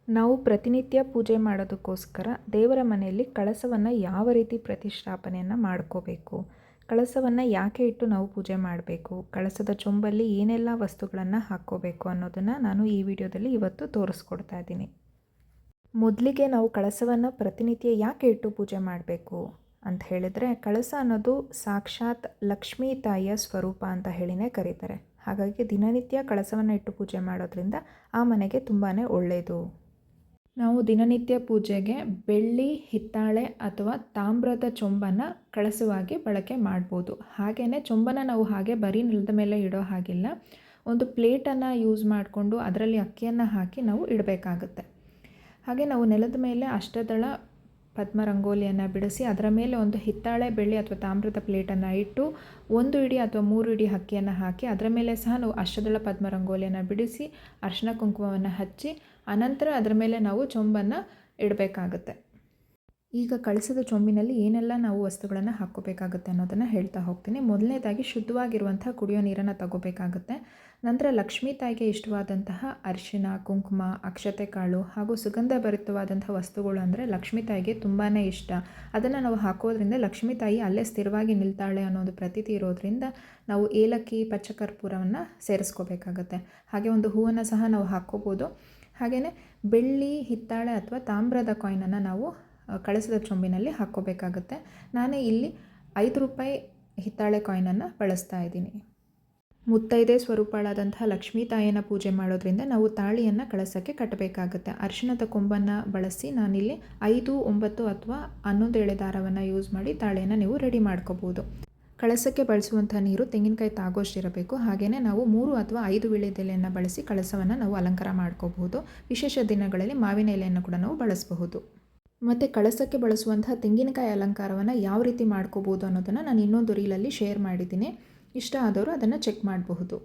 ನಾವು ಪ್ರತಿನಿತ್ಯ ಪೂಜೆ ಮಾಡೋದಕ್ಕೋಸ್ಕರ ದೇವರ ಮನೆಯಲ್ಲಿ ಕಳಸವನ್ನು ಯಾವ ರೀತಿ ಪ್ರತಿಷ್ಠಾಪನೆಯನ್ನು ಮಾಡ್ಕೋಬೇಕು, ಕಳಸವನ್ನು ಯಾಕೆ ಇಟ್ಟು ನಾವು ಪೂಜೆ ಮಾಡಬೇಕು, ಕಳಸದ ಚೊಂಬಲ್ಲಿ ಏನೆಲ್ಲ ವಸ್ತುಗಳನ್ನು ಹಾಕ್ಕೋಬೇಕು ಅನ್ನೋದನ್ನು ನಾನು ಈ ವಿಡಿಯೋದಲ್ಲಿ ಇವತ್ತು ತೋರಿಸ್ಕೊಡ್ತಾ ಇದ್ದೀನಿ. ಮೊದಲಿಗೆ ನಾವು ಕಳಸವನ್ನು ಪ್ರತಿನಿತ್ಯ ಯಾಕೆ ಇಟ್ಟು ಪೂಜೆ ಮಾಡಬೇಕು ಅಂತ ಹೇಳಿದರೆ, ಕಳಸ ಅನ್ನೋದು ಸಾಕ್ಷಾತ್ ಲಕ್ಷ್ಮೀ ತಾಯಿಯ ಸ್ವರೂಪ ಅಂತ ಹೇಳಿನೇ ಕರೀತಾರೆ. ಹಾಗಾಗಿ ದಿನನಿತ್ಯ ಕಳಸವನ್ನು ಇಟ್ಟು ಪೂಜೆ ಮಾಡೋದ್ರಿಂದ ಆ ಮನೆಗೆ ತುಂಬಾ ಒಳ್ಳೆಯದು. ನಾವು ದಿನನಿತ್ಯ ಪೂಜೆಗೆ ಬೆಳ್ಳಿ, ಹಿತ್ತಾಳೆ ಅಥವಾ ತಾಮ್ರದ ಚೊಂಬನ್ನು ಕಳಸವಾಗಿ ಬಳಕೆ ಮಾಡ್ಬೋದು. ಹಾಗೆಯೇ ಚೊಂಬನ್ನು ನಾವು ಹಾಗೆ ಬರೀ ನೆಲದ ಮೇಲೆ ಇಡೋ ಹಾಗಿಲ್ಲ, ಒಂದು ಪ್ಲೇಟನ್ನು ಯೂಸ್ ಮಾಡಿಕೊಂಡು ಅದರಲ್ಲಿ ಅಕ್ಕಿಯನ್ನು ಹಾಕಿ ನಾವು ಇಡಬೇಕಾಗುತ್ತೆ. ಹಾಗೆ ನಾವು ನೆಲದ ಮೇಲೆ ಅಷ್ಟದಳ ಪದ್ಮ ರಂಗೋಲಿಯನ್ನು ಬಿಡಿಸಿ ಅದರ ಮೇಲೆ ಒಂದು ಹಿತ್ತಾಳೆ, ಬೆಳ್ಳಿ ಅಥವಾ ತಾಮ್ರದ ಪ್ಲೇಟನ್ನು ಇಟ್ಟು 1 ಇಡಿ ಅಥವಾ 3 ಇಡಿ ಅಕ್ಕಿಯನ್ನು ಹಾಕಿ ಅದರ ಮೇಲೆ ಸಹ ನಾವು ಅಷ್ಟದಳ ಪದ್ಮ ರಂಗೋಲಿಯನ್ನು ಬಿಡಿಸಿ ಅರಿಶಿನ ಕುಂಕುಮವನ್ನು ಹಚ್ಚಿ ಅನಂತರ ಅದರ ಮೇಲೆ ನಾವು ಚೊಂಬನ್ನು ಇಡಬೇಕಾಗುತ್ತೆ. ಈಗ ಕಳಸದ ಚೊಂಬಿನಲ್ಲಿ ಏನೆಲ್ಲ ನಾವು ವಸ್ತುಗಳನ್ನು ಹಾಕ್ಕೋಬೇಕಾಗುತ್ತೆ ಅನ್ನೋದನ್ನು ಹೇಳ್ತಾ ಹೋಗ್ತೀನಿ. ಮೊದಲನೇದಾಗಿ ಶುದ್ಧವಾಗಿರುವಂಥ ಕುಡಿಯೋ ನೀರನ್ನು ತಗೋಬೇಕಾಗುತ್ತೆ. ನಂತರ ಲಕ್ಷ್ಮೀ ತಾಯಿಗೆ ಇಷ್ಟವಾದಂತಹ ಅರಿಶಿನ, ಕುಂಕುಮ, ಅಕ್ಷತೆ ಕಾಳು ಹಾಗೂ ಸುಗಂಧ ಭರಿತವಾದಂಥ ವಸ್ತುಗಳು ಅಂದರೆ ಲಕ್ಷ್ಮೀ ತಾಯಿಗೆ ತುಂಬಾ ಇಷ್ಟ. ಅದನ್ನು ನಾವು ಹಾಕೋದ್ರಿಂದ ಲಕ್ಷ್ಮೀ ತಾಯಿ ಅಲ್ಲೇ ಸ್ಥಿರವಾಗಿ ನಿಲ್ತಾಳೆ ಅನ್ನೋದು ಪ್ರತೀತಿ ಇರೋದ್ರಿಂದ ನಾವು ಏಲಕ್ಕಿ, ಪಚ್ಚಕರ್ಪೂರವನ್ನು ಸೇರಿಸ್ಕೋಬೇಕಾಗತ್ತೆ. ಹಾಗೆ ಒಂದು ಹೂವನ್ನು ಸಹ ನಾವು ಹಾಕ್ಕೋಬೋದು. ಹಾಗೆಯೇ ಬೆಳ್ಳಿ, ಹಿತ್ತಾಳೆ ಅಥವಾ ತಾಮ್ರದ ಕಾಯಿನನ್ನು ನಾವು ಕಳಸದ ಚೊಂಬಿನಲ್ಲಿ ಹಾಕ್ಕೋಬೇಕಾಗುತ್ತೆ. ನಾನು ಇಲ್ಲಿ 5 ರೂಪಾಯಿ ಹಿತ್ತಾಳೆ ಕಾಯಿನನ್ನು ಬಳಸ್ತಾ ಇದ್ದೀನಿ. ಮುತ್ತೈದೆ ಸ್ವರೂಪಳಾದಂತಹ ಲಕ್ಷ್ಮೀ ತಾಯಿಯನ್ನು ಪೂಜೆ ಮಾಡೋದ್ರಿಂದ ನಾವು ತಾಳಿಯನ್ನು ಕಳಸಕ್ಕೆ ಕಟ್ಟಬೇಕಾಗುತ್ತೆ. ಅರಿಶಿಣದ ಕೊಂಬನ್ನು ಬಳಸಿ ನಾನಿಲ್ಲಿ 5, 9 ಅಥವಾ 11 ಎಳೆ ದಾರವನ್ನು ಯೂಸ್ ಮಾಡಿ ತಾಳಿಯನ್ನು ನೀವು ರೆಡಿ ಮಾಡ್ಕೋಬೋದು. ಕಳಸಕ್ಕೆ ಬಳಸುವಂಥ ನೀರು ತೆಂಗಿನಕಾಯಿ ತಾಗೋಷ್ಟಿರಬೇಕು. ಹಾಗೆಯೇ ನಾವು 3 ಅಥವಾ 5 ವೀಳ್ಯದೆಲೆಯನ್ನು ಬಳಸಿ ಕಳಸವನ್ನು ನಾವು ಅಲಂಕಾರ ಮಾಡ್ಕೋಬಹುದು. ವಿಶೇಷ ದಿನಗಳಲ್ಲಿ ಮಾವಿನ ಎಲೆಯನ್ನು ಕೂಡ ನಾವು ಬಳಸಬಹುದು. ಮತ್ತು ಕಳಸಕ್ಕೆ ಬಳಸುವಂತಹ ತೆಂಗಿನಕಾಯಿ ಅಲಂಕಾರವನ್ನು ಯಾವ ರೀತಿ ಮಾಡ್ಕೋಬೋದು ಅನ್ನೋದನ್ನು ನಾನು ಇನ್ನೊಂದು ರೀಲಲ್ಲಿ ಶೇರ್ ಮಾಡಿದ್ದೀನಿ. ಇಷ್ಟ ಆದವರು ಅದನ್ನು ಚೆಕ್ ಮಾಡಬಹುದು.